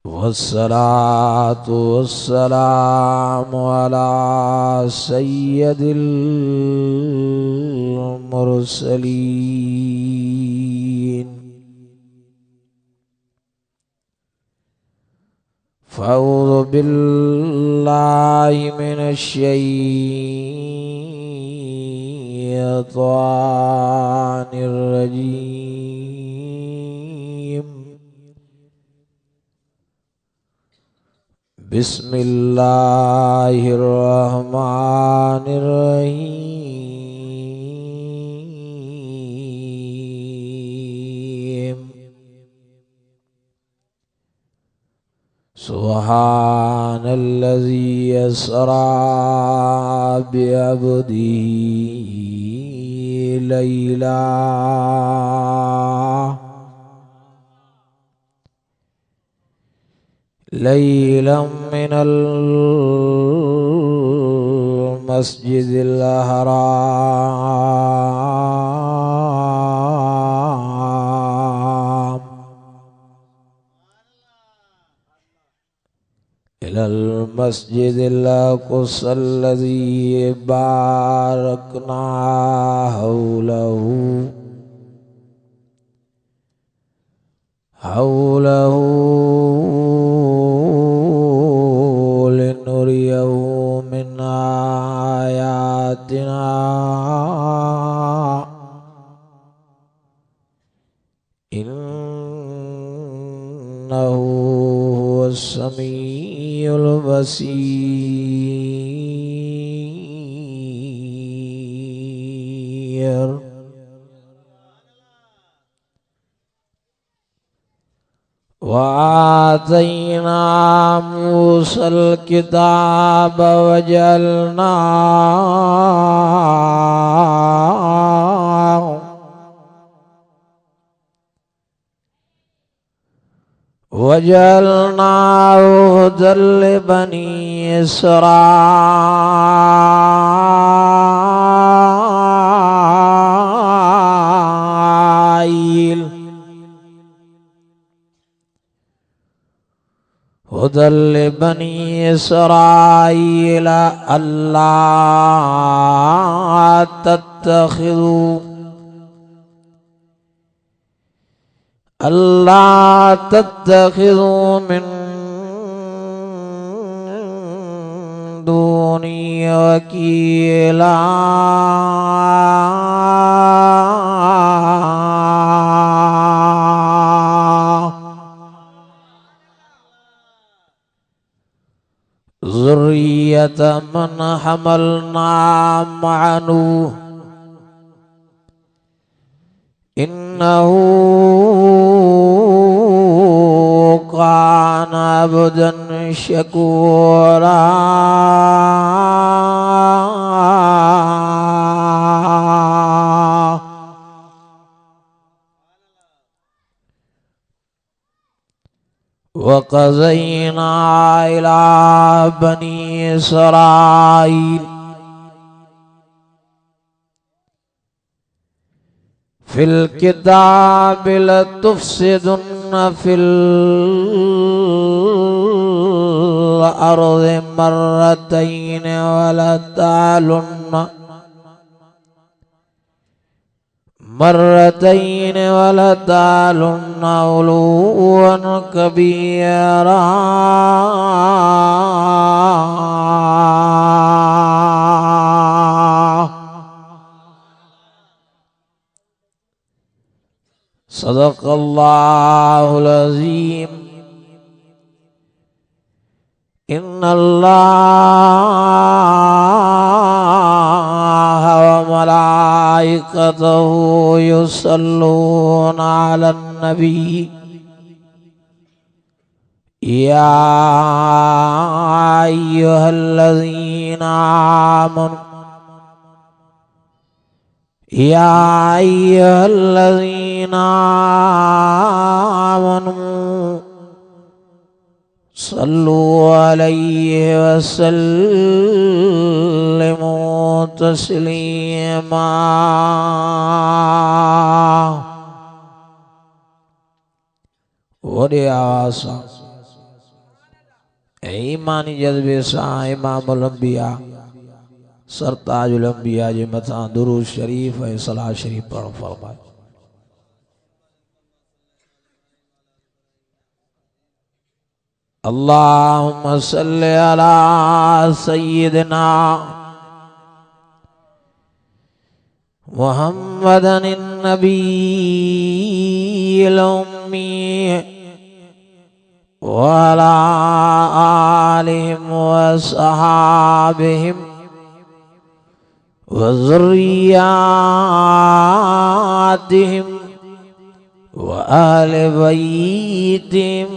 वस्सलातु वस्सलामु अला सय्यदिल मुरसलीन फ़अऊज़ु बिल्लाहि मिनश शैतानिर रजीम। बिस्मिल्लाहिर्रहमानिर्रहीम। सुब्हानल्लज़ी अस्रा बिअब्दिही लैला लैलम मिनल मस्जिदिल हराम इलल मस्जिदिल अक़सल्लज़ी बारकना हौलहू लिनुरियहू मिन आयातिना इन्नहू हुवस्समीउल बसीर। वआतैना मूसल किताब वजअलना हुदल लिबनी इसराईल हुदल लिबनी इसराईल अल्ला तत्तखिज़ू मिन दूनी वकीला। ज़ुर्रियत मन हमलना मअ नूह इन्नहू कान अब्दन शकूरा। वक़ज़ैना इला बनी इसराईल फिल किताबि लतुफ़्सिदुन्न फिल अर्ज़ि मर्रतैन वलतअलुन्न उलुव्वन कबीरा। सदक़ल्लाहुल अज़ीम। इन्नल्लाह व मलाइकतहू युसल्लूना अलन नबी या अय्युहल्लज़ीना आमनू या अय्युहल्लज़ीना आमनू सल्लु अलैहि वसल्लिमू तस्लीमा। बड़ी आवाज़ ईमानी जज्बे सां इमामुल अंबिया सरताजुल अंबिया जे मथां दुरूद शरीफ ऐं सलाह शरीफ पढ़ण फरमाए। अल्लाहुम्मा सल्लि अला सय्यिदिना मुहम्मदन नबील उम्मी व अला आलिहिम व सहाबिहिम व ज़ुर्रिय्यातिहिम व अहले बैतिहिम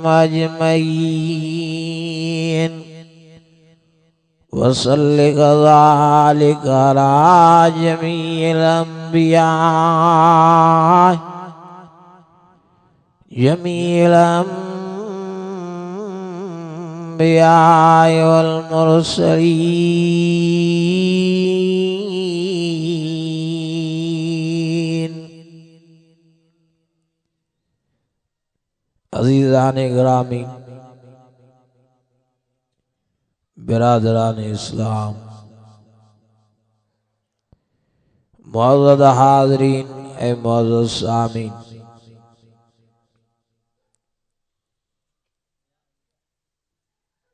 अजमईन वसल्लि कज़ालिका अला जमीइल अंबिया वल मुरसलीन। अज़ीज़ान गिरामी, बिरादरान इस्लाम, मुअज़्ज़ज़ हाज़रीन ए मुअज़्ज़ज़ सामीन,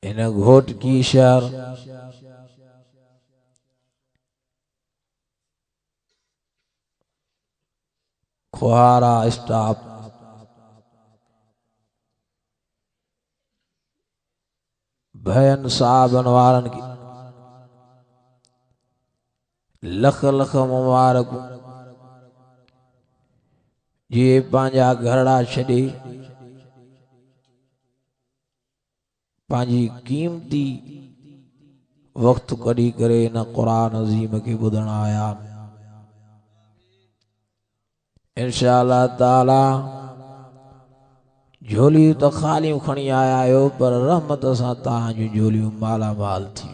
इन घोट की शहर खुहारा स्टाफ भयन साहबन वारन की लख लख मुबारक जे पांजा घरड़ा छॾे पांजी कीमती वक्त कढी करे न कुरान अज़ीम के ॿुधण आया। इंशाअल्लाह ताला झोलियूं तो खालियूं खणी आया आहियो पर रहमत सां तव्हांजूं झोलियूं माला माल थी।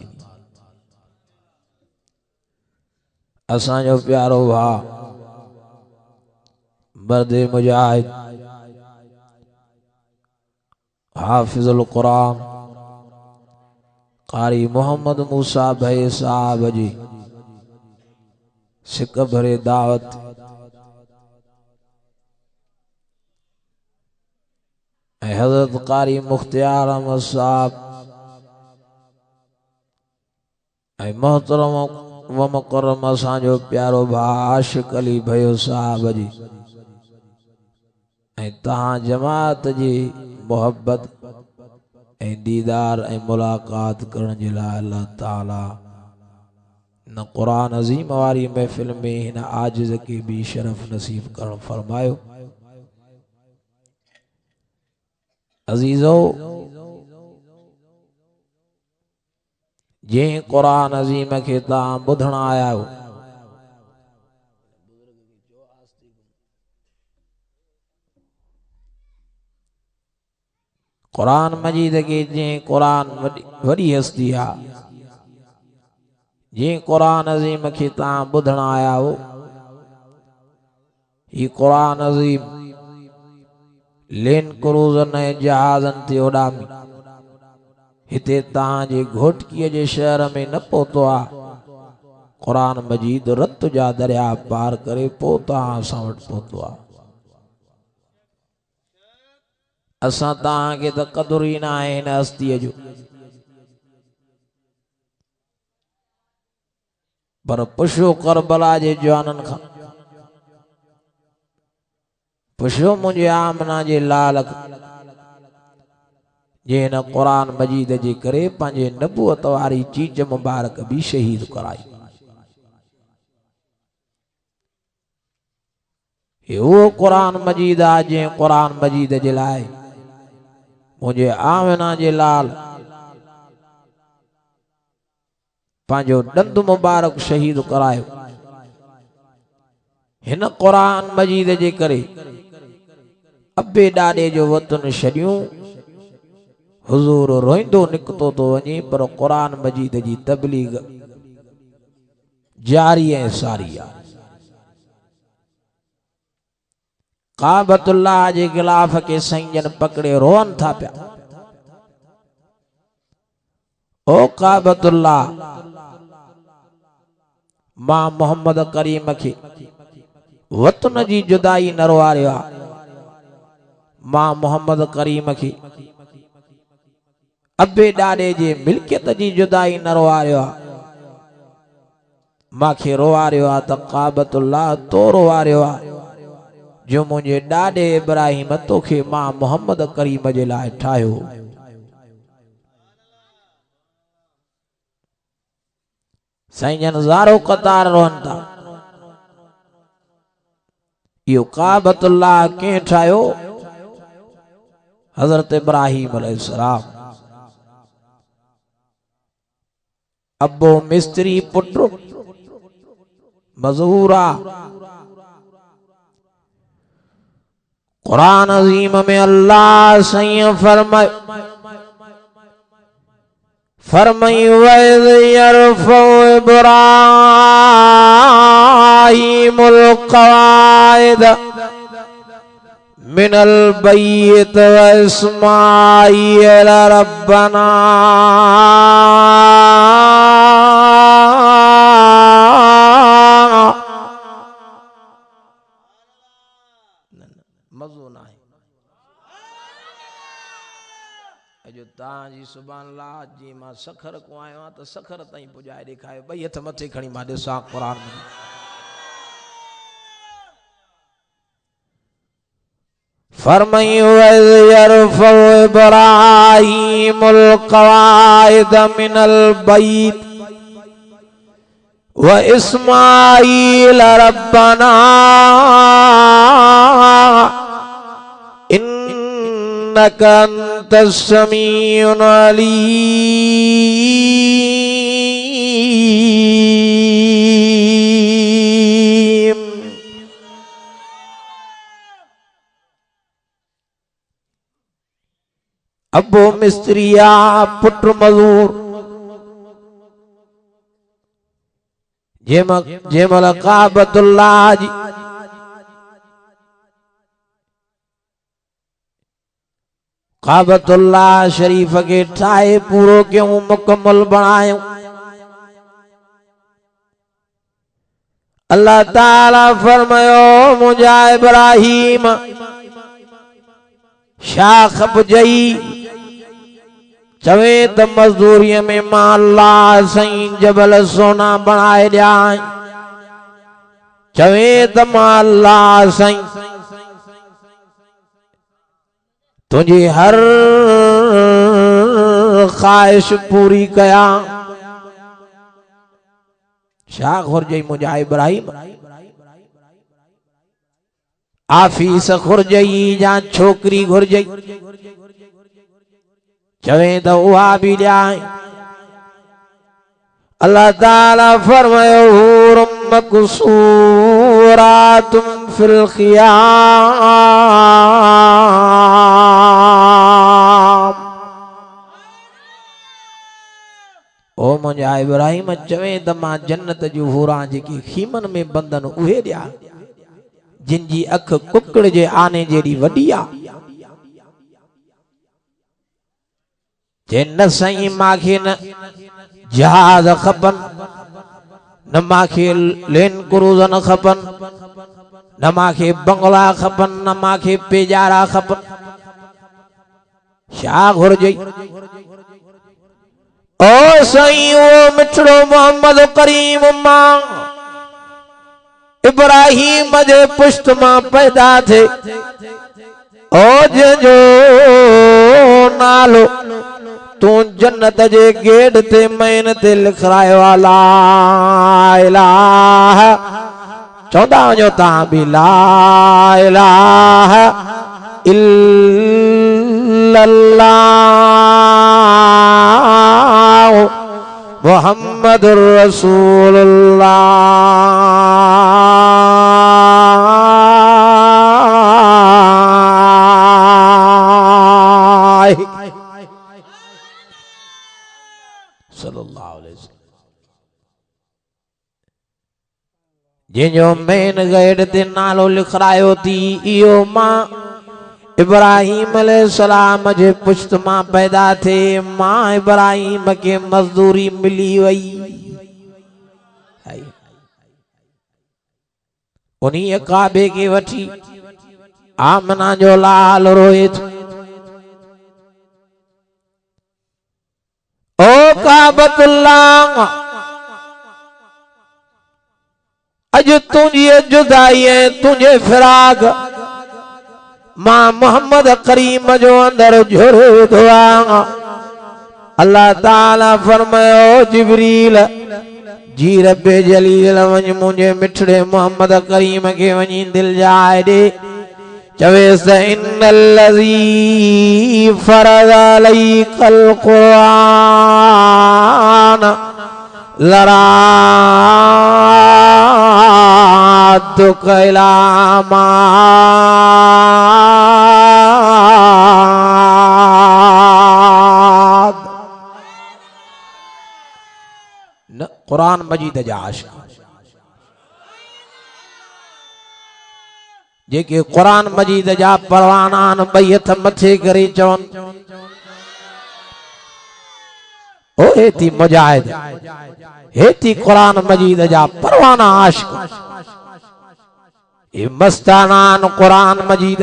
असांजो प्यारो भाउ बर्दे मुजाहिद हाफिजुल कुरान कारी मोहम्मद मूसा भाई साहब जी सिक भरे दावत हज़रत कारी मुख्तियार अहमद साहब मोहतरम व मुकर्रम असांजो प्यारो भाउ आशिक अली भयो साहब जी तहां जमात जी मोहब्बत दीदार मुलाकात करण जे लाइ अल्लाह ताला न कुरान अज़ीम वारी महफिल में हिन आजिज़ के भी शरफ नसीब करण फरमायो। अजीजो जे कुरान अज़ीम के तव्हां ॿुधण आया हो कुरान मजीद के जे कुरान वड़ी हस्ती है जे कुरान अज़ीम के तव्हां ॿुधण आया हो ये कुरान अज़ीम लेन क्रूज़न ऐं जहाज़न ते उॾामी हिते तव्हांजे घोटकीअ जे शहर में न पहुतो आ। कुरान मजीद रत जा दरिया पार करे पोइ तव्हां असां वटि पहुतो आ। असां तव्हांखे त क़दुरु ई न आहे हिन हस्तीअ जो पर पुछो करबला जे जवाननि खां पुछो मुझे आमना जे लाल जे न कुरान मजीद जे करे पंहिंजे नबूअत वारी चीज मुबारक भी शहीद कराई। वो कुरान मजीद आ जे कुरान मजीद जे लाए मुझे आमना जे लाल पंहिंजो डंद मुबारक शहीद करायो। हिन कुरान मजीद जे करे अबे ॾाॾे जो वतन छॾियूं हुजूर रोइंदो निकतो तो वञे पर कुरान मजीद जी तबलीग जारी ऐं सारी आ। काबतुल्लाह जे गिलाफ के संजन पकड़े रोन था पिया ओ काबतुल्लाह मां मोहम्मद करीम खे वतन जी जुदाई न रुआरियो आ। मां मोहम्मद करीम खे अबे ॾाॾे जे मिल्कियत जी जुदाई न रुआरियो आ। मांखे रुआरियो आ त काबतुल्लाह तो रुआरियो आ जो मुझे ॾाॾे इब्राहिम तोखे मां मोहम्मद करीम जे लाइ ठाहियो। साईं जन ज़ारो कतार रहन था। यो काबतुल्लाह के ठाहियो? हजरत इब्राहिम अलैहिस्सलाम। अबो मिस्त्री पुत्र मजबूरा। कुरान अजीम में अल्लाह सही फरमाई वैज़ यरफ़उ इब्राहीमुल क़वाइद मिनल बैत व इस्माईल रब्बना मज़ो ना है अजो ताजी सुभान अल्लाह जी मां सखर को आयो तो सखर ताई पुजाए दिखाए भई हथ मथे खणी मां ॾिसां कुरान में फरमाई वज़ यरफ़उ इब्राहीमुल क़वाइद मिनल बैत व इस्माईल रब्बना इन्नका अंतस समीउल अलीम। अबो मिस्त्रिया पुत्र मजूर जेमल काबतुल्लाह जी काबतुल्लाह शरीफ के ठाहे पूरो क्यों मुकम्मल बनायो। अल्लाह ताला फरमायो मुझा इब्राहिम शाख बुझई चवे त मजदूरी में मां अल्लाह सही जबल सोना बनाए दिया। चवे त मां अल्लाह सही तुझी हर ख्वाहिश पूरी कया। छा घुरजई मुझा इब्राहिम? आफीस घुरजई या छोकरी घुरजई? चवे त उहा भी ॾियां। अल्लाह ताला फरमायो हूरुम मक़सूरातुम फिल ख़ियाम। ओ मुंहिंजा इब्राहिम चवे त मां जन्नत जूं हूरां जेकी खीमन में बंधन उहे ॾियां जिन जी अख कुकड़ जे आने जेडी वडी आ। जे न सही माखे न जहाज खपन न माखे लेन क्रूज़न खपन न माखे बंगला खपन न माखे पेजारा खपन। छा घुरजई? ओ सही ओ मिठड़ो मोहम्मद करीम मां इब्राहिम जे पुष्ट मां पैदा थे ओ जो नालो तू जन्नत जे गेट ते मैन ते लिखरायो ला इलाहा चौदा वञो तव्हां बि ला इलाहा इल्लल्लाह मुहम्मदुर रसूलुल्लाह। जिन्हों मेन गेट ते नालो लिखरायो थी इहो मां इब्राहिम अलैहिस्सलाम जे पुश्त मां पैदा थे, मां इब्राहिम के मजदूरी मिली वई। उन्हीं काबे के वठी आमना जो लाल रोए थो। ओ काबतुल्लाह, अज तुझी जुदाई है, तुझे फिराक मां मोहम्मद करीम जो अंदर झुर दुआ। अल्लाह ताला फरमायो जिब्रील जी रब्बे जलील वञ मुझे मिठड़े मोहम्मद करीम के वञी दिल जाए दे। चवेस इन्नल्लज़ी फरज़ अलैकल कुरान लरादुका इला माद। न कुरान मजीद जा आशिक जेके कुरान मजीद जा परवानान ॿई हथ मथे करे चवन ओ हेती मुजाहिद, हेती कुरान मजीद जा परवाना आशिक, ये मस्तानान कुरान मजीद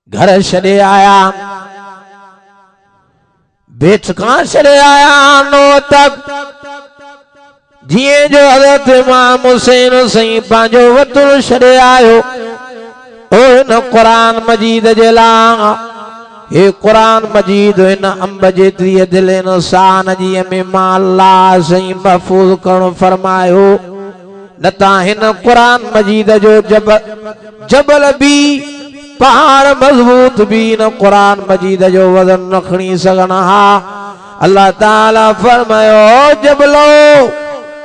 घर छड़े आया, बेट कहां छड़े आया नो तक जिए जो हज़रत इमाम हुसैन सही पांजो वतन छड़े आयो। ओ इन कुरान मजीद जे ला हे कुरान मजीद इन अंब जेतरी दिल इंसान जी में मां अल्लाह सही महफूज करण फरमायो। नता हिन कुरान मजीद जो जबल भी पहाड़ मजबूत भी न कुरान मजीद जो वजन न खणी सघन हा। अल्लाह ताला फरमायो जबलो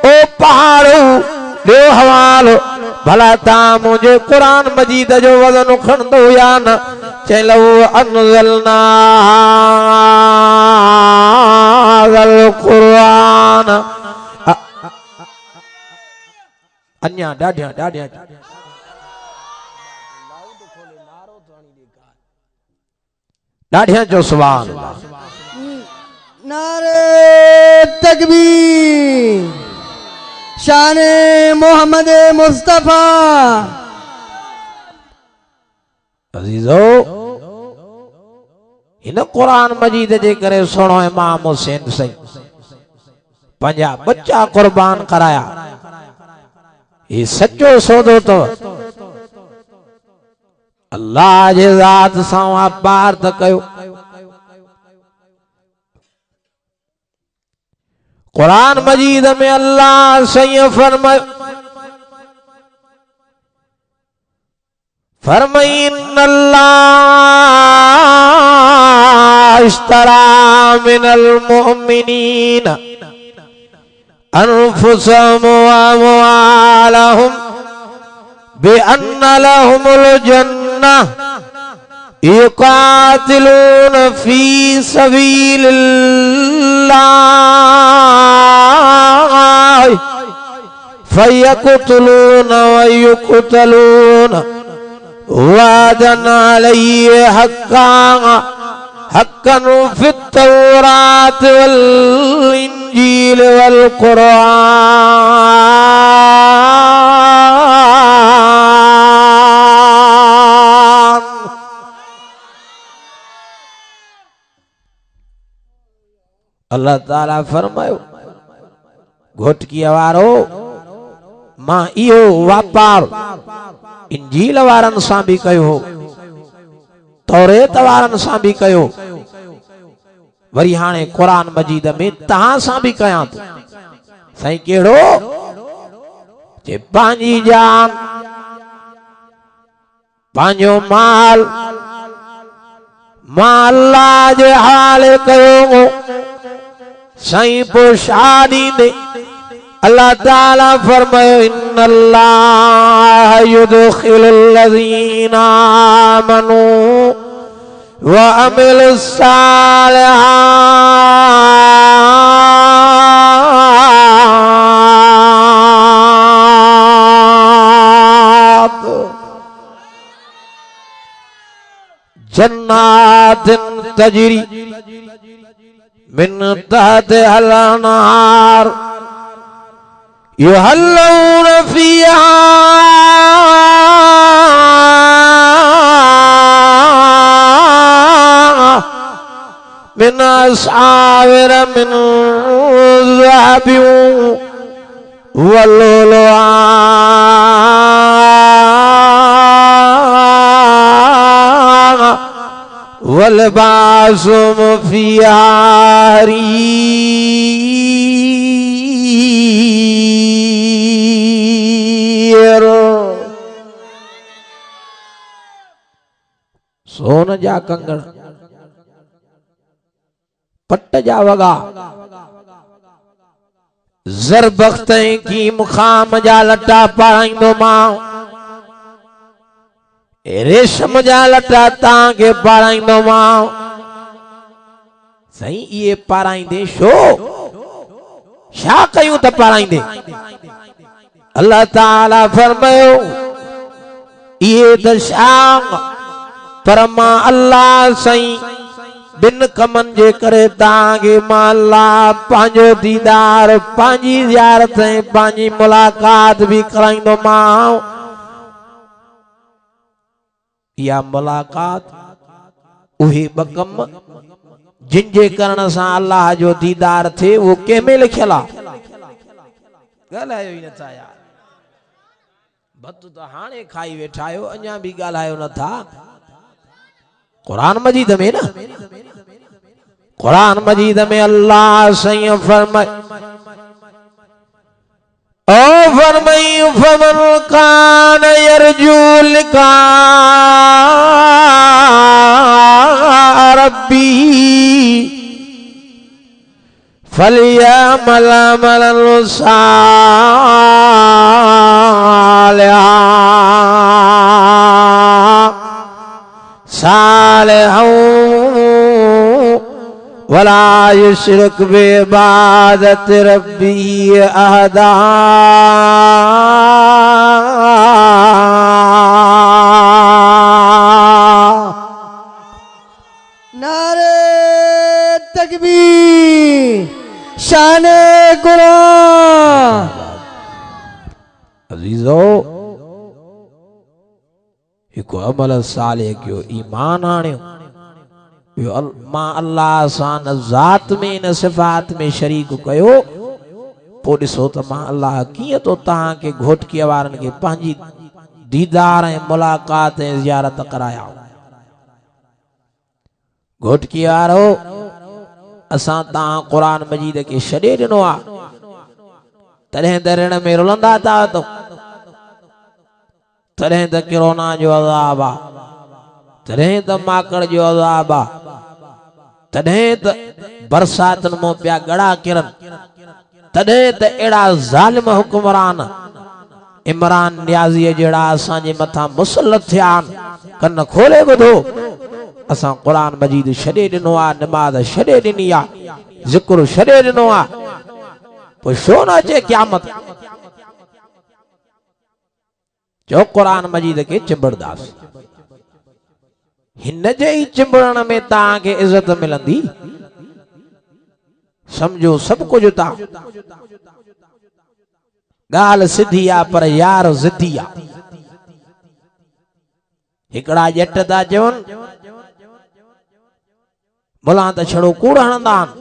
ओ पहाड़ो दे हवाल भला ता मुझे कुरान मजीद जो वजन खणदो या न। चलो अनज़लना अल कुरान अन्या डाढिया डाढिया डाढिया जो सुभान अल्लाह। नारे तकबीर, शाने मोहम्मद मुस्तफा। अजीजो इन कुरान मजीद जे करे सुनो इमाम हुसैन सही पंजा बच्चा कुर्बान कराया। ये सच्चो सौदो तो अल्लाह जे ज़ात सां पार त कयो। कुरान मजीद में अल्लाह सही फरमाइन्नल्लाह इश्तरा मिनल मुमिनीन अनफुसहुम व अमवालहुम बिअन्न लहुमुल जन्नह युकातिलून फी सबीलिल्लाह फयकुतलून व युकतलून वादन अलैहि हक्कन फित्तौरात वल इंजील वल कुरान। अल्लाह ताला फरमायो घोटकी वारो मां इहो वापार इंजील वारन सां भी कयो, तौरेत वारन सां भी कयो, वरी हाणे कुरान मजीद में तहां सां भी कयां तो। सही केड़ो जे पांजी जान पांजो माल अल्लाह जे हाले कयो। सही पोशादी दे अल्लाह ताला फरमायो इन्नल्लाह युदखिलुल्लज़ीना आमनू व अमिलुस्सालिहात जन्नातिन तजरी मिन तहतिहा अल-अनहार युहल्लून फीहा मिन असाविर मिन ज़हबिन वल्लुलुआ वलबासुम फीहा हरीर। सोन जा कंगण, पट्ट जा वगा, ज़रबख्ते की मुखाम जा लटा पाईंदो मां, रेशम जा लटा तांगे पाराईंदो मां। सही ये पाराईंदे शो छा कयूं त पाराईंदे? अल्लाह ताला फरमायो ये त शाम पर मां अल्लाह सही बिन कमन जे करे तांगे मां अल्लाह पांजो दीदार पांजी ज़ियारत पांजी मुलाकात भी कराईंदो मां। या मुलाकात उहे बकम जिनजे करण सां अल्लाह जो दीदार थे वो कंहिंमें लिखियल आहे? ॻाल्हायो ई नथा यार, भत त हाणे खाई वेठा आहियो, अञा बि ॻाल्हायो नथा। कुरान मजीद में न, कुरान मजीद में अल्लाह सही फरमाए ओ फरमाई फमन कान यरजू लिका रब्बी फलियअमल अमलन सालिहन वला युश्रिक बिइबादत रब्बी अहदा। नारे तकबीर, शाने कुरान। अजीजो हिकु अमल सालिह कयो, ईमान आणियो, मां अल्लाह सां न ज़ात में न सिफ़ात में शरीक कयो, पोइ ॾिसो त मां अल्लाह कीअं तो तव्हांखे घोटकीअ वारनि खे पंहिंजी दीदार ऐं मुलाकात ऐं ज़ियारत कराया। घोटकीअ वारो असां तव्हां क़ुरान मजीद खे छॾे ॾिनो आहे, तॾहिं त ऋण में रुलंदा था तो, तॾहिं त किरोना जो अज़ाब आहे, तॾहिं त माकड़ जो अज़ाब आहे, तॾहिं त बरसातनि मां पिया गड़ा किरनि, तॾहिं त अहिड़ा ज़ालिम हुक्मरान इमरान नियाज़ीअ जहिड़ा असांजे मथां मुसलत थिया आहिनि। कन खोले ॿुधो, असां क़ुरान मजीद छॾे ॾिनो आहे, नमाज़ छॾे ॾिनी आहे, ज़िक्र छॾे ॾिनो आहे, पोइ छो न अचे क़यामत? जो क़ुरान मजीद के चिंबड़दास, हिन जे ही चिंबड़न में तव्हांखे इज्जत मिलंदी। समझो सब कुछ था, गाल सिधी आ पर यार ज़िद्दी आ। हिकड़ा जट था चवन भला त छड़ो कूड़ हणंदा आहिनि,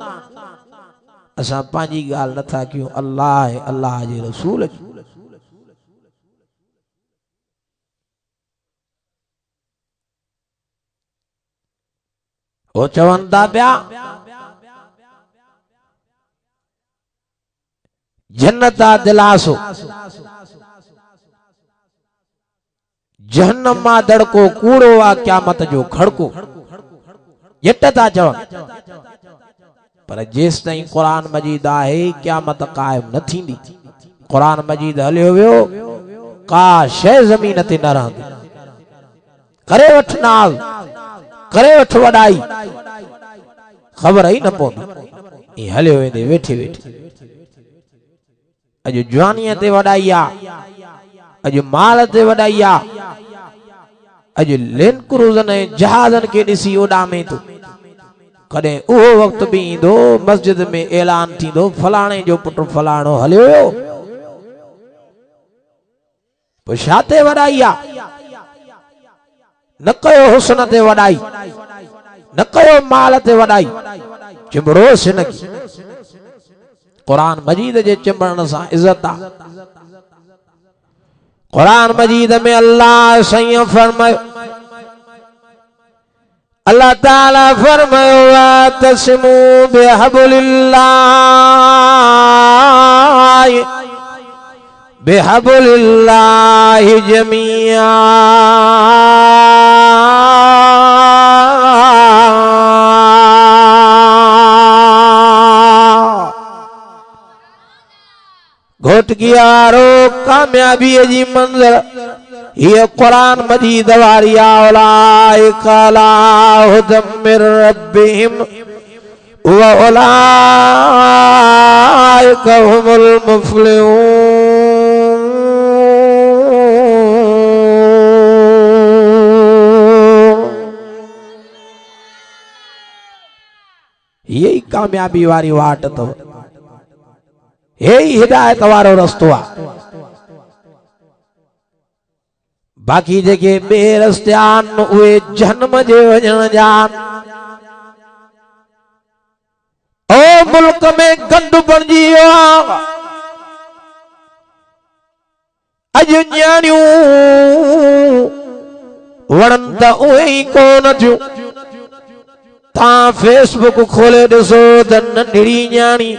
असां पंहिंजी गाल नथा कयूं, अल्लाह अल्लाह जे रसूल जी। वो चवन था पिया जन्नत आ दिलासो, जहन्नम मां दड़को कूड़ो आ क़यामत जो खड़को। जट था चवन, पर जेस ताईं क़ुरान मजीद आहे क़यामत कायम न थींदी। क़ुरान मजीद हलियो वियो, का शय ज़मीन ते न रहंदी। करे वठ नाज़, करे वठ वॾाई, ख़बर ही न पवंदी, ई हलियो वेंदे वेठे वेठे। अॼु जवानीअ ते वॾाई आ, अॼु माल ते वॾाई आ, अज लैंड क्रूज़न ऐं जहाज़न के ॾिसी उॾामे तो कॾहिं उहो वक्त भी ईंदो मस्जिद में ऐलान थींदो फलाणे जो पुट फलाणो हलियो हुयो पोइ छा ते वॾाई आहे न कयो हुस्न ते वॾाई न कयो माल ते वॾाई चिंबड़ोस हिन खे कुरान मजीद जे चिंबड़न सां इज्जत आहे कुरान मजीद में अल्लाह सही फरमायो अल्लाह ताला फरमायो वातसिमू बिहब्लिल्लाहि जमीआ घोट कियारो कामयाबी जी मंजिल ये कुरान मजीद वारी औलाइका अला हुदम मिर रब्बिहिम व औलाइका हुमुल मुफ्लिहून। यही कामयाबी वारी वाट तो यही हिदायत वारो रस्तो आ बाकी जेके बे रस्ते आन उहे जन्म जे वजण जान ओ मुल्क में गंद बणजी वियो आहे अज न्याणियूं वणन त उहे ई कोन थियूं ता फेसबुक खोले ॾिसो त नंढड़ी न्याणी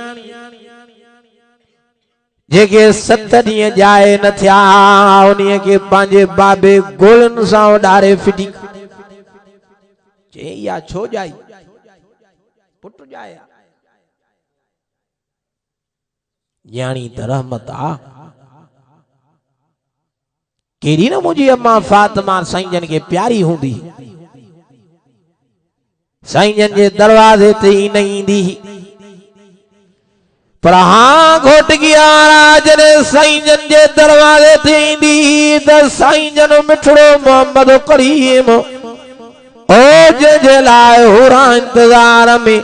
जेके 7 ॾींहं जाए न थिया उन्हीअ खे पंहिंजे बाबे गोलनि सां उॾारे फिटी चई या छो जाई पुट जाया न्याणी त रहमत आ केड़ी न मुंहिंजी अम्मा फातिमा साईं जन खे प्यारी हूंदी साईं जन जे दरवाजे ते ई न ईंदी पर हाँ घोट गियारा जने साईं जन जे दरवाजे ते ईंदी त साईं जन मिठड़ो मोहम्मद करीम ओ जे लाए हुरा इंतजार में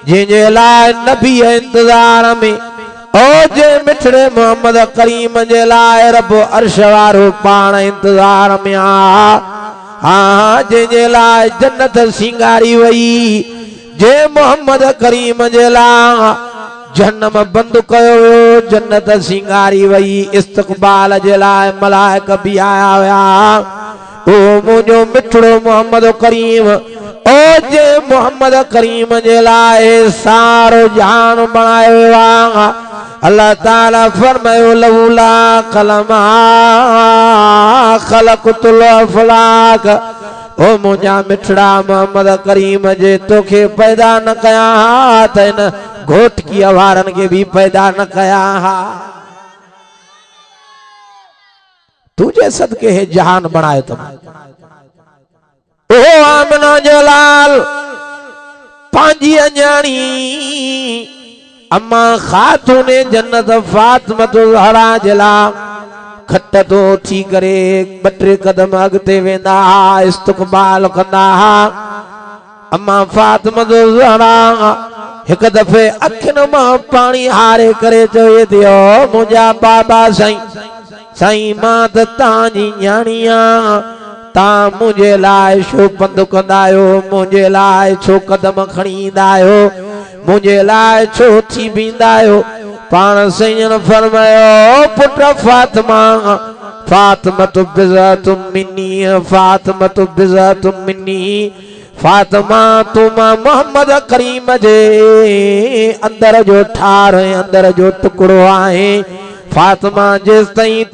जे लाए नबी इंतजार में ओ जे मिठड़े मोहम्मद करीम जे लाए रब अर्श वारो पाण इंतजार में आ हाँ जे लाए जन्नत सिंगारी वई जे मोहम्मद करीम जे लाए जन्नम बंद कयो जन्नत सिंगारी वई इस्तकबाल जे लाए मलाइक भी आया हुआ ओ मुझो मिठड़ो मोहम्मद करीम ओ जे मोहम्मद करीम जे लाए सारो जान बनायो अल्लाह ताला फरमायो लौला कलमा खलक़तुल अफलाक ओ मुझा मिठड़ा मोहम्मद करीम जे तोखे पैदा न कया त न घोट की वारन के भी पैदा न कया तुझे सदके है जहान बनाए तुम ओ आमना जलाल पांजी अन्याणी अम्मा खातूने जन्नत फातिमा ज़हरा जला खट तो थी करे 2 कदम अगते वेंदा इस्तकबाल कंदा अम्मा फातिमा ज़हरा एक दफे अखिन मां पानी हारे करे चवे थियो मुझा बाबा साईं साईं मां त तांजी न्याणिया ता मुझे लाए छो पंध कंदायो मुझे लाए छो कदम खणी ईंदायो मुझे लाए छो थी बींदायो पाण साईं फरमायो पुट फातिमा फातिमा तो बिज़ातुम मिन्नी फातिमा तो बिज़ातुम मिन्नी फातिमा तुम मोहम्मद करीम जे अंदर जो ठार अंदर जो टुकड़ो आहे फातिमा जेस ताईं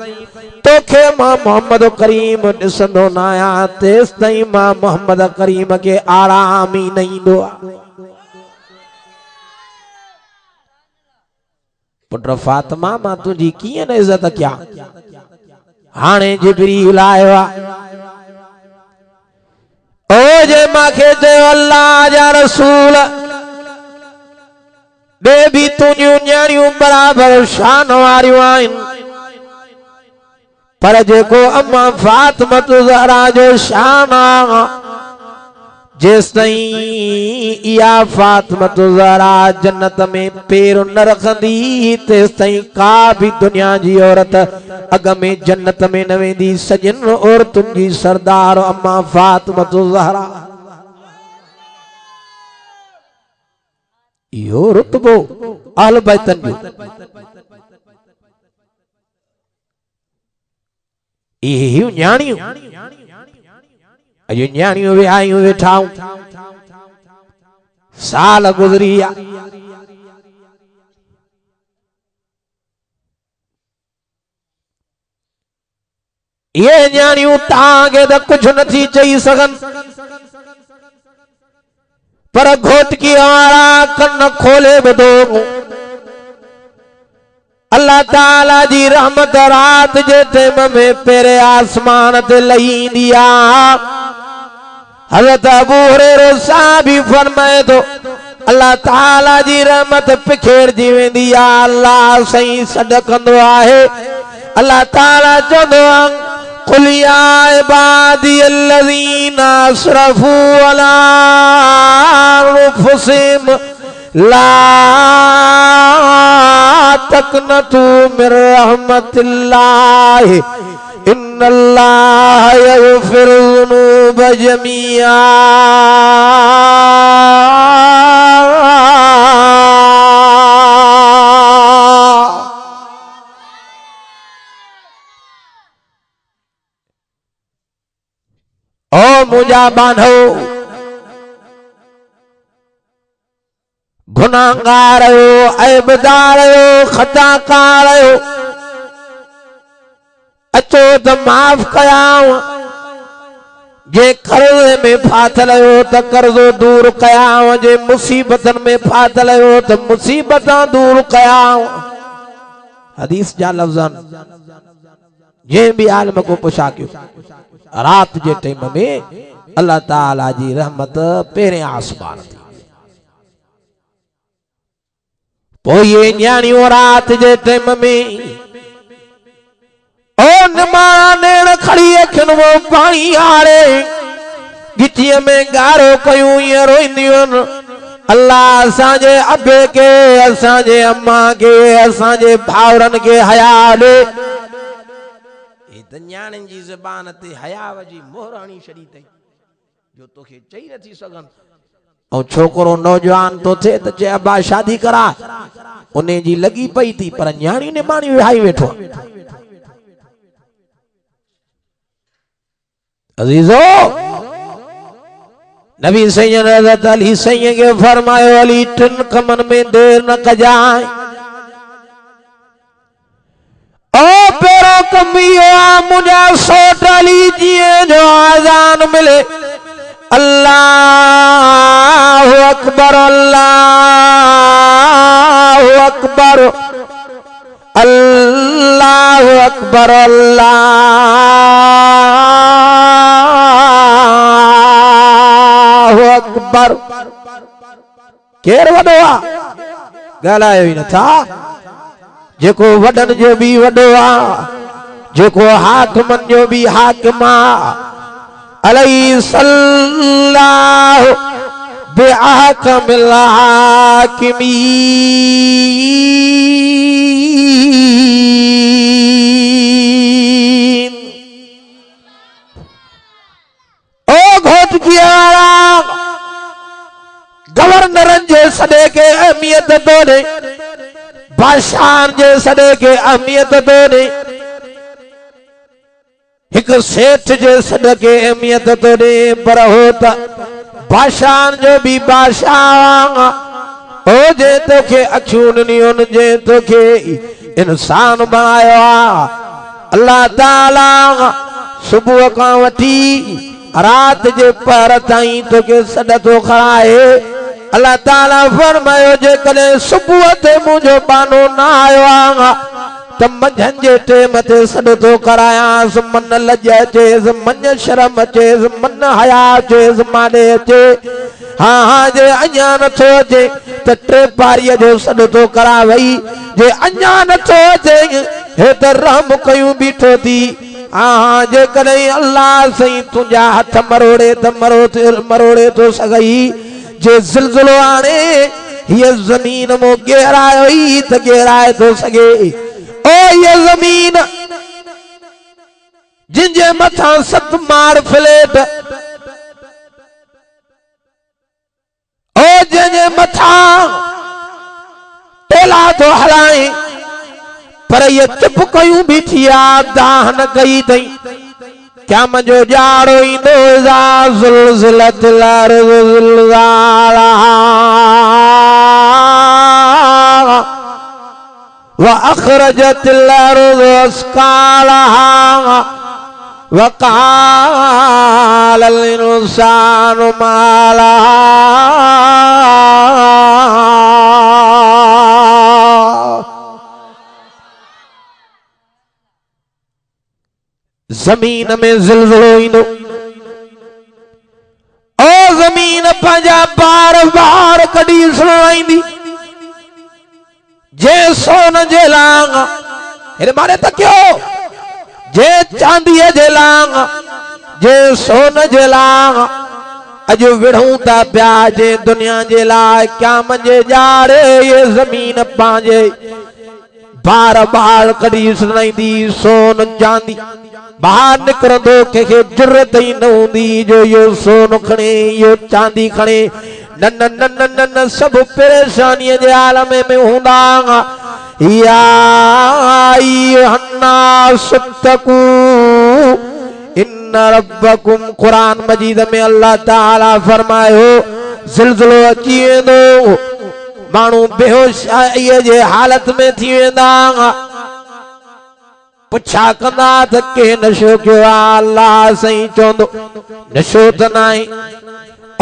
तोखे मां मोहम्मद करीम ॾिसंदो न आहियां तेस ताईं मां मोहम्मद करीम के आराम ही न ईंदो पुट फातिमा मां तुंहिंजी कीअं न इज़त कयां हाणे जिब्रील आयो आहे ओ जे माखे चयो अल्लाह जा रसूल बे भी तुझियूं न्याणियूं बराबर शान वारियूं आहिनि पर जेको अम्मा फातिमा ज़हरा जो शान जेस ताईं इया फातिमा ज़हरा जन्नत में पैर न रखंदी तेस ताईं का भी दुनिया जी औरत अग में जन्नत में न वेंदी। सजन औरतुनि जी सरदार अम्मा फातिमा ज़हरा इहो रुतबो अहल बैतन जो इहो न्याणियूं अजो न्याणियूं विहायूं वेठाऊं साल गुज़री विया ये न्याणियूं तव्हांखे त कुझु नथी चई सघनि पर घोटकी वारा कन खोले ॿुधो अल्लाह ताला जी रहमत रात जे टाइम में पेरे आसमान ते लही ईंदी आहे। हज़रत अबू हुरैरा साहबी फरमाए थो अल्लाह ताला जी रहमत पिखेरजी वेंदी आहे। अल्लाह सही सॾ कंदो आहे। अल्लाह ताला चवंदो आहे कुल या इबादी अल्लज़ीना असरफू अला अनफुसिहिम ला तक़नतू मिन रहमतिल्लाह इन्नल्लाह यग़फिरुज़्ज़ुनूब जमीआ। ओ मुझा बांधो गुनाहगार हो ऐबदार हो खताकार हो अचो त माफ़ कयां। जे कर्ज़ में फाथल हो त कर्ज़ो दूर कयां। जे मुसीबतन में फाथल हो त मुसीबतां दूर कयां। हदीस जा लफ्ज़न जे भी आलम को पुछा कयो रात जे टाइम में अल्लाह ताला जी रहमत पेरे आसमान थी। पोइ ये न्याणियों रात जे टाइम में ओ निमाणा नेण खड़ी अखियुनि वो पाणी आड़े गिटीअ में गारो कयूं ईअं रोईंदियूं आहिनि अल्लाह असांजे अबे के असांजे अम्मा के असांजे भाउरनि के हया ॾे। न्याणियुनि जी ज़बान ते हयाव जी मोहर हणी छॾी अथई जो तोखे चई नथी सघनि। ऐं छोकिरो नौजवान तो थे त चए अब्बा शादी करा उन जी लगी पई थी पर न्याणी ने माणी विहाई वेठो। अजीजो नबी सैयद हज़रत अली सैयद के फरमायो अली टिन कमन में देर न कजाए। ओ पेरो कमियो मुझा सोट अली जीअं जो आज़ान मिले अल्लाहु अकबर अल्लाहु अकबर अल्लाहु अकबर अल्लाहु अकबर। केर वॾो आहे ॻाल्हायो ई नथा। जेको वॾनि जो बि वॾो आहे जेको हाकिमनि जो बि हाकिम आहे अलैहि सल्लाहु बिअहकमिल हाकिमीन। ओ घोट किया गवर्नरनि जे सॾे के अहमियत तो ॾे बादशाह जे सॾे के अहमियत तो ॾे एक सेठ जे सॾ के अहमियत तो ॾे पर हो त बादशाह जो भी बादशाह हो जे तोखे अखियूं ॾिनियूं जे तोखे इंसान बनायो आहे। अल्लाह ताला सुबुह खां वठी रात जे पहर ताईं तोखे सॾ थो खणाए। अल्लाह ताला फरमायो जे कॾहिं सुबुह ते मुंहिंजो बानो न आयो आहे त मंझंदि जे टेम ते सॾ थो करायांसि। मन लज अचेसि मन शर्म अचेसि मन हया अचेसि माॾे अचे हाँ हाँ जे अञा नथो अचे त टे पारीअ जो सॾ थो करा वई। जे अञा नथो अचे हे त रहम कयूं बीठो थी हाँ जे कदई अल्लाह सही तुझा हथ मरोड़े तो मरोड़े तो सगई जे ज़िलज़िलो आने ये जमीन मो गहरायो ही तो गहराए तो सगे ओ ये जमीन जिनजे मथा 7 मार फ्लेट ओ जिनजे मथा टेला तो हलाए पर ये चुप कयूं भी थिया दाह न कई थई क्या मजो जाड़ो इंदो जा ज़ुलज़िलतिल अर्ज़ ज़िलज़ालहा व अख़रजतिल अर्ज़ अस्क़ालहा व क़ालल इंसानु मा लहा जमीन में ज़िलज़िलो इंदो ओ जमीन पंजा बार बार कड़ी सुनाईंदी जे सोन जे लांग हेरे मारे तकियो जे चांदी जे लांग जे सोन जे लांग अजो विढ़ूं ता प्या जे दुनिया जे लाए क्या मंजे जाड़े ये जमीन पांजे बार बार कड़ी सुनाईंदी सोन चांदी बाहर निकरंदो के जुर्रत ही न हुंदी जो यो सोन खणे यो चांदी खणे नन नन नन सब परेशानी जे आलम में हुंदा या अय्युहन्नास तकू इन्न रब्बकुम कुरान मजीद में अल्लाह ताला फरमायो ज़िलज़िलो अची वेंदो मानू बेहोश जे हालत में थी वेंदा पुछा कंदा त के नशो कयो अल्लाह सही चोंदो नशो त नाई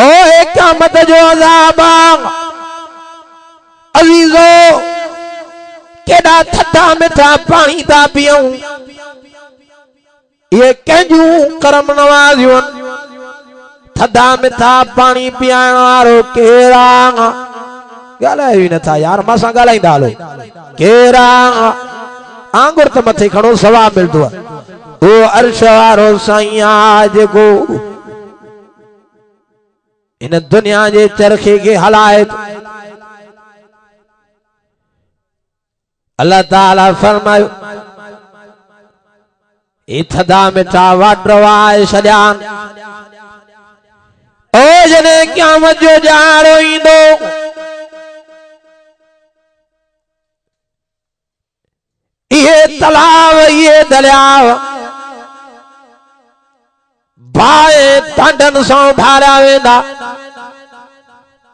ओ क़यामत जो अज़ाब अज़ीज़ो केड़ा थधा मिठा पानी ता पियूं ये कंजू करम नवाज़ियूं थधा मिठा पानी पियाण वारो केड़ा ॻाल्हायो ई नथा यार मां सां ॻाल्हाईंदा हलो केड़ा आंगुर तो मथे खड़ो सवा मिलदो वो अर्श वारो साईं आ जेको इन दुनिया जे चरखे के हलाए अल्लाह ताला फरमायो ए थदा मिठा वाटर वाए छॾियान ओ जने क़यामत जो जाड़ो ईंदो ये तलाव ये दरियाव बाए टांडन सौ भारा वेंदा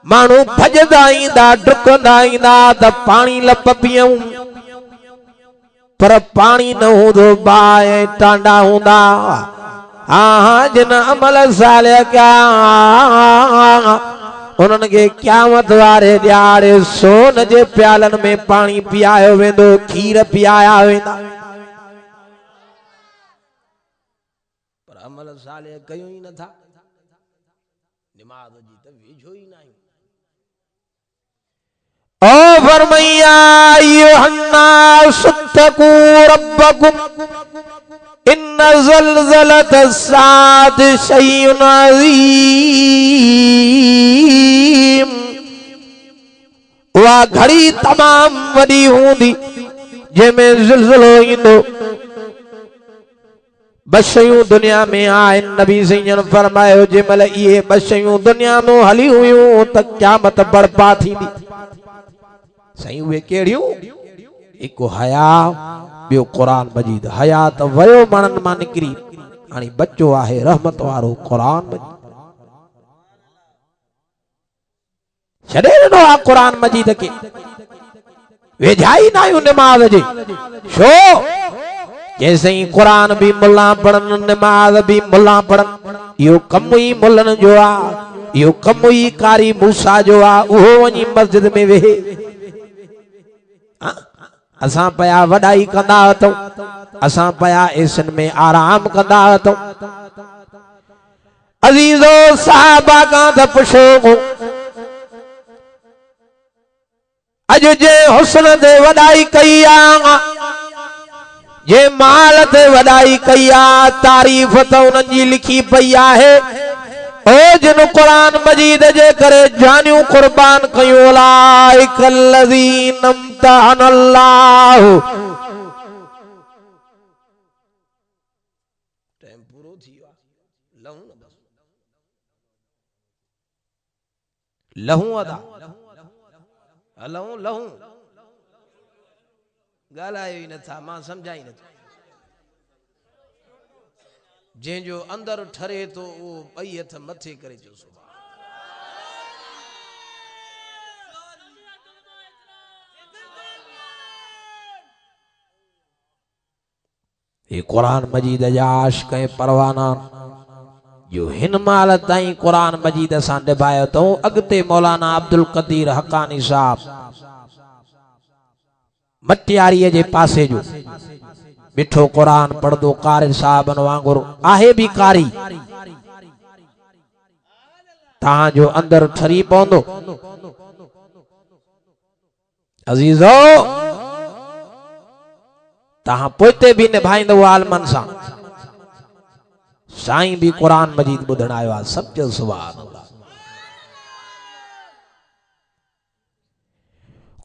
मानू भजदा ईंदा डुकंदा ईंदा त पानी लप पियूं पर पानी न हूंदो बाए टांडा हूंदा हाँ जिन अमल साले क्या उन्हनि खे क़यामत वारे ॾियारे सोन जे प्यालन में पानी पियायो वेंदो खीर पियाया वेंदा पर अमल साले कयूं ई नथा निमाज़ जी त वेझो ई नाहीं ओ फरमाया अय्युहन्नास तक़ू रब्बकुम इन्न ज़लज़लतस्साअत शैउन अज़ीम वा घड़ी तमाम वडी हूंदी जंहिंमें ज़िलज़िलो ईंदो बशयूं दुनिया में आहिनि नबी सैयद फरमायो जंहिंमहिल इहे बशयूं दुनिया में हली हुयूं त क़यामत बर्पा थींदी सही उहे कहिड़ियूं हिकु हया बियो कुरान मजीद हया त वयो मानन मां निकरी हाणे बच्चो आहे रहमत वारो कुरान मजीद छॾे ॾिनो आहे कुरान मजीद खे वेझाई न आहियूं निमाज़ जे छो जैसे कुरान भी मुल्ला पढ़न नमाज भी मुल्ला पढ़न यो कम ही मुल्लन जो आ यो कम ही कारी मूसा जो आ उहो वनी मस्जिद में वेहे असां पया वडाई कंदा तो असां पया एसन में आराम कंदा तो अजीजो साहबा का त पुछो अज जे हुस्न दे वडाई कई आ जे माल ते वडाई कया तारीफ तो उनजी लिखी पई आहे ओ जिन कुरान मजीद जे करे जानियूं कुर्बान कयूं लाइकल लज़ीन अम्तहनल्लाहु टाइम पूरो थी वियो लहू न बस लहू अदा लहू लहू गालायो ही न था मां समझाई न जंहिंजो अंदर ठरे तो वो ॿई हथ मथे करे जो ये कुरान मजीद जा आशिक़ ऐं परवाना जो हिन माल ताईं कुरान मजीद सां निभायो तो अॻिते मौलाना अब्दुल कदीर हक़ानी साहब मटियारीअ जे पासे जो मिठो कुरान पढ़दो कारी साहबन वांगुरु आहे भी कारी तां जो अंदर ठरी पवंदो अजीजो तां पोते भी निभाइंदो आलमन सां साईं भी कुरान मजीद ॿुधण आयो आहे सच्चो सुभान अल्लाह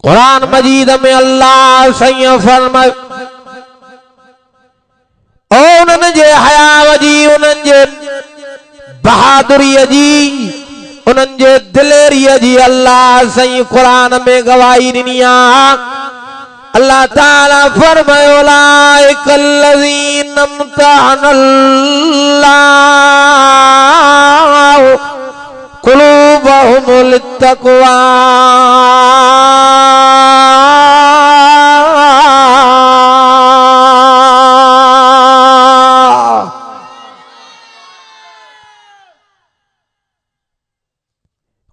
कुरान मजीद में अल्लाह सही फरमाए उन्हनि जे हयाव जी उन्हनि जे बहादुरीअ जी उन्हनि जे दिलेरीअ जी अल्लाह सही कुरान में गवाही ॾिनी आहे अल्लाह ताला फरमायो लाइकल लज़ीन अम्तहनल्लाहु क़ुलूबहुम लित्तक़वा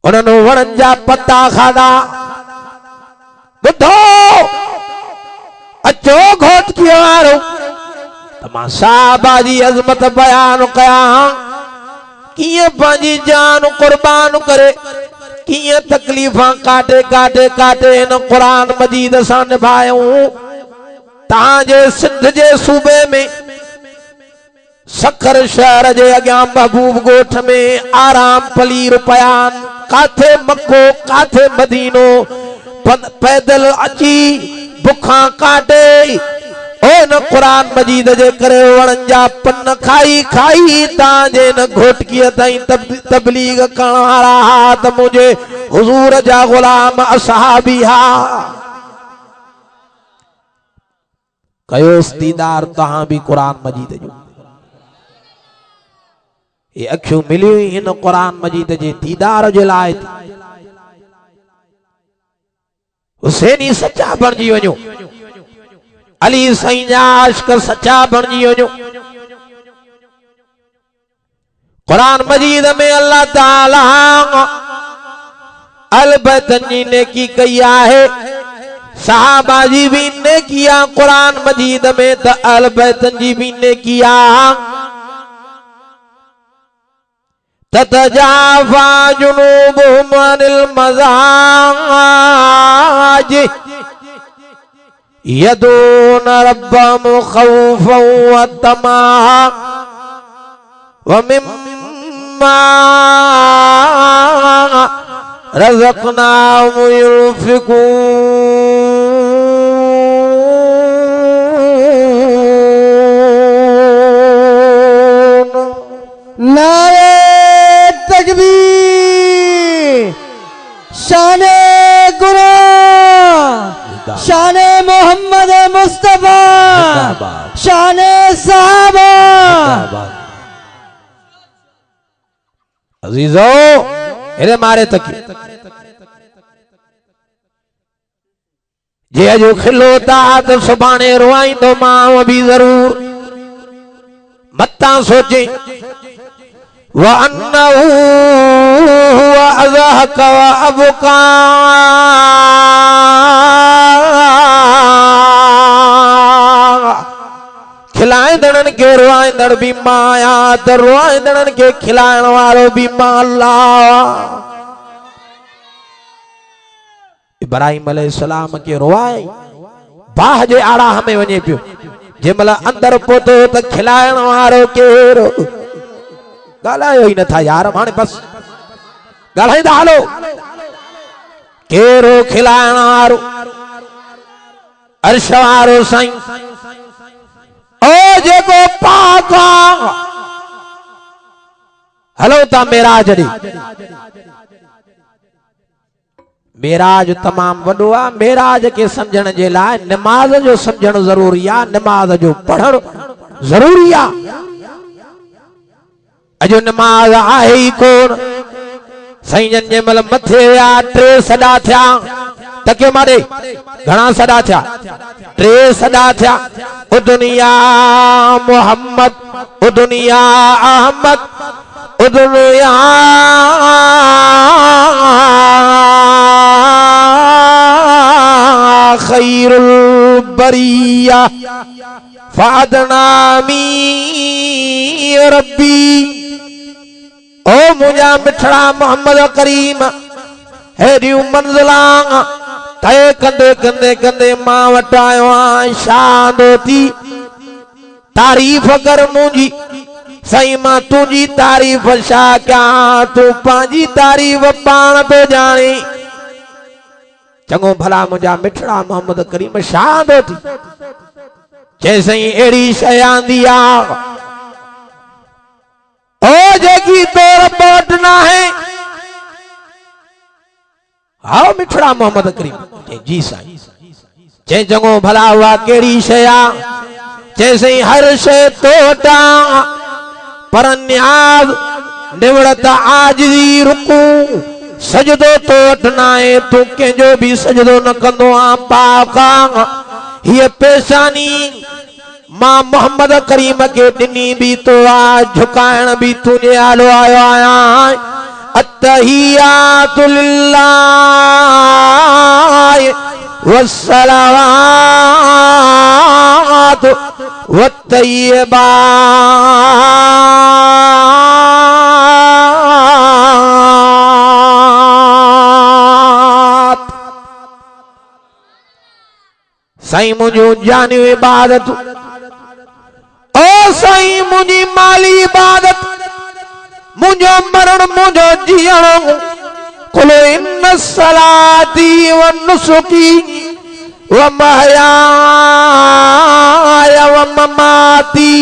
उन्होंने वणन जा पत्ता खादा बुधो अचो घोट कियो वारो तमा साहबाजी अजमत बयान कया किए पांजी जान कुर्बान करे किए तकलीफा काटे काटे काटे इन कुरान मजीद सां निभायूं ताजे सिंध जे सूबे में सखर शहर जे अग्यां महबूब गोठ में आराम पली रुपयान काथे मक्को काथे मदीनो पैदल अची बुखा काटे ओ न कुरान मजीद जे करे वणन जा पन खाई खाई ताजे न घोटकीअ ताईं तबलीग करण वारा त मुझे हुजूर जा गुलाम असहाबी हा कयो दीदार तहां भी कुरान मजीद जो ये अखियूं मिलियूं इन कुरान मजीद जे दीदार जे लाइ हुसैनी सच्चा बणजी वञो अली साईं जा आशिक़ सच्चा बणजी वञो कुरान मजीद में अल्लाह ताला अलबतन जी नेकी कई आहे सहाबा जी भी नेकी आहे कुरान मजीद में त अलबतन जी भी नेकी आहे ततजाफा जुनूबुहुम अनिल मज़ाजिह यदून रब्बहुम खौफन व तमआ व मिम्मा रज़क़नाहुम युनफिकून नारे तकबीर शाने कुरान शाने मोहम्मद मुस्तफा शाने साहबा अजीजो हेरे मारे तक जे अजो खिलोता तो सुभाणे रोआईंदो मां भी जरूर मत्ता सोचे वअन्नहु हुव अज़हक व अबका खिलाइंदड़न के रोआइंदड़ भी माया त रोआइंदड़न के खिलाइण वारो भी मां अल्लाह इब्राहिम अलैहिस्सलाम के रोआई बाह जे आड़ा हमें वने पियो जेमल अंदर पोतो त खिलाइण वारो केरो गालायो ही न था यार हाणे बस गालाईंदा हलो केरो खिलाइण वारो अर्श वारो साईं ओ जेको पाक हलो ता मेराज ॾे मेराज तमाम वॾो आहे मेराज के समझण जे लाइ नमाज जो समझण ज़रूरी आहे नमाज जो पढ़ण ज़रूरी आहे अजो नमाज आहे ही कोन साईं जन जे मल मथे विया टे सॾा थिया तके मारे घणा सॾा थिया टे सॾा थिया ओ दुनिया मोहम्मद ओ दुनिया अहमद ओ दुनिया खैरुल बरिया फादनामी रब्बी ओ मुझा मिठड़ा मोहम्मद करीम हेरियूं मंज़िला तय कंदे कंदे कंदे मां वट आयो आहियां शादो थी तारीफ़ कर मुंहिंजी साईं मां तुंहिंजी तारीफ़ छा कयां तूं पंहिंजी तारीफ़ पाण तो जाने चङो भला मुंहिंजा मिठड़ा मोहम्मद करीम शादो थी चई साईं अहिड़ी शइ आंदी आहे ओ जेकी तोर वट न आहे हाँ मिठड़ा मोहम्मद करीम जी साईं चई चङो भला उहा कहिड़ी शइ आहे चई साईं हर शइ तो वटां पर न्याज़ निवड़त आजिज़ी रुकू सजदो तो वट न आहे तूं कंहिंजो बि सजदो न कंदो आहियां पाक हीअ पेशानी मां मोहम्मद करीम के ॾिनी बि तो आहे झुकाइण बि तुंहिंजे आलो आयो आहियां अत्तहियातु लिल्लाह वस्सलावातु वत्तय्यबात साईं मुंहिंजूं जानियूं इबादत ओ साईं मुंहिंजी माली इबादत मुझो मरण मुझो जियण कुल इन सलाती व नुसुकी व महयाय व ममाती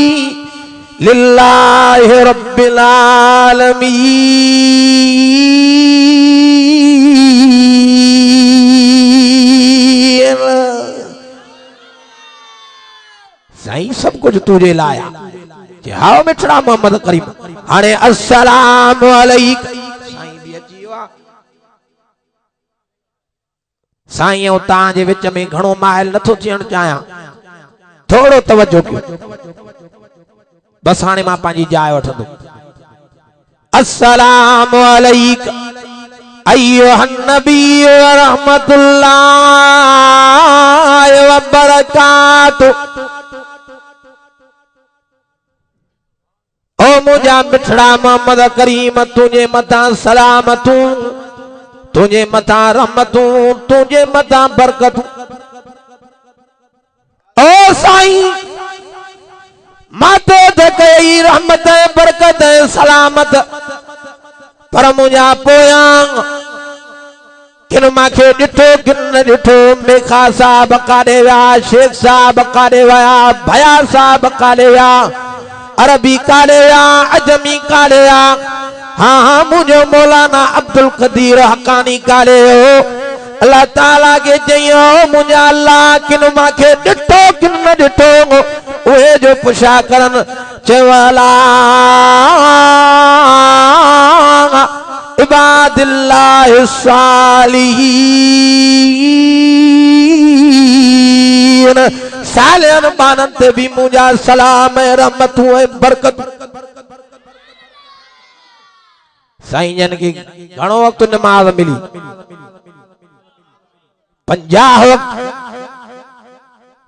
लिल्लाहि रब्बिल आलमीन साईं सब कुछ तुझे लाया हाँ मिठड़ा मोहम्मद करीम हाणे अस्सलाम अलैक साईं भी अची वियो आहे साईं ऐं तव्हां जे विच में घणो माइल नथो थियण चाहियां थोड़ो तवज्जो कयो बस हाणे मां पंहिंजी जाइ वठंदो अस्सलाम अलैक अय्युहन नबी व रहमतुल्लाह व बरकातु ओ मुझा मिठड़ा मोहम्मद करीम तुझे मता सलामतू तुझे मता रहमतू तुझे मता बरकतू ओ साईं माते ते कई रहमत बरकत सलामत पर मुझा पोया किन माखे ॾिठो किन न ॾिठो मेखा साहब काॾे विया शेख साहब काॾे विया भया साहब काॾे विया अरबी काले या अजमी काले या हाँ हाँ मुझे मौलाना अब्दुल कदीर हकानी काले हो अल्लाह ताला के चयो मुझे अल्लाह किन माखे ॾिठो किन न ॾिठो उहे जो पुछा करन चवला इबादिल्लाह सालिहीन सालियन बानन ते भी मुझा सलाम रहमत बरकत साईं जन के घणो वक्त नमाज मिली 50 वक्त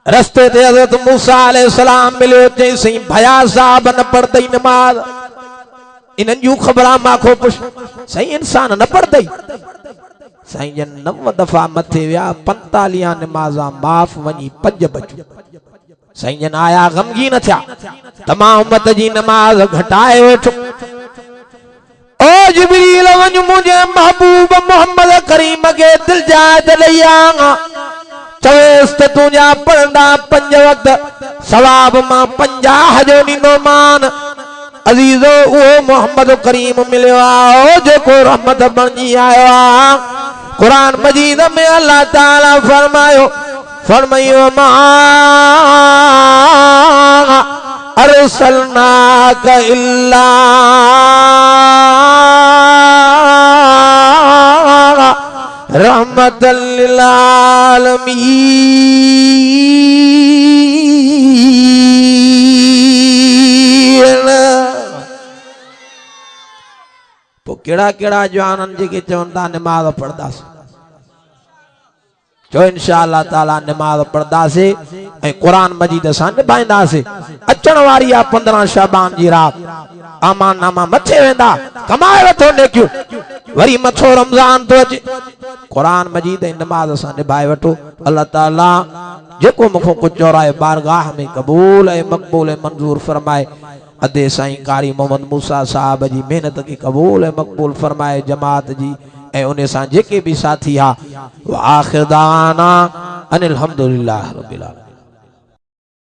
रस्ते ते हजरत मूसा अलैहि सलाम मिले चई सही भया साहब न पढ़दई नमाज इन्हनि जूं ख़बरां माखो पुछ सही इंसान न पढ़दई साईं जन 9 दफ़ा मथे विया 45 नमाज़ा माफ़ वञी 5 बचूं साईं जन आया गमगीन थिया तमाम उम्मत जी नमाज घटाए वेठो ओ जिब्रील वञ मुझे महबूब मोहम्मद करीम के दिल जात लैया चवेस त तुझा पढ़ंदा 5 वक्त सवाब मां 50 जो नींदो मान अजीजो वो मोहम्मद करीम मिलियो ओ जेको रहमत बणजी आयो कुरान मजीद में अल्लाह ताला फरमायो मा अरसलनाक इल्ला रहमतल लिल आलमीन। तो केड़ा केड़ा जवानन जेके चवंदा नमाज पढ़दास जो इंशाअल्लाह ताला नमाज पढ़दासे ए कुरान मजीद सां निभाईंदासे अचण वारी आ 15 शाबान जी रात आमान नामा मथे वेंदा कमाए वठो नेकियो वरी मथो रमजान तो अचे कुरान मजीद ए नमाज सां निभाए वठो अल्लाह ताला जेको मुखो कुछ चौराए बारगाह में कबूल ए मकबूल ए मंजूर फरमाए अदे साईं कारी मोहम्मद मूसा साहब जी मेहनत की कबूल ए मकबूल फरमाए जमात जी ए उन्हें सां जेके भी साथी हा व आखिर दावाना अनिल हम्दुलिल्लाह रब्बिल आलमीन।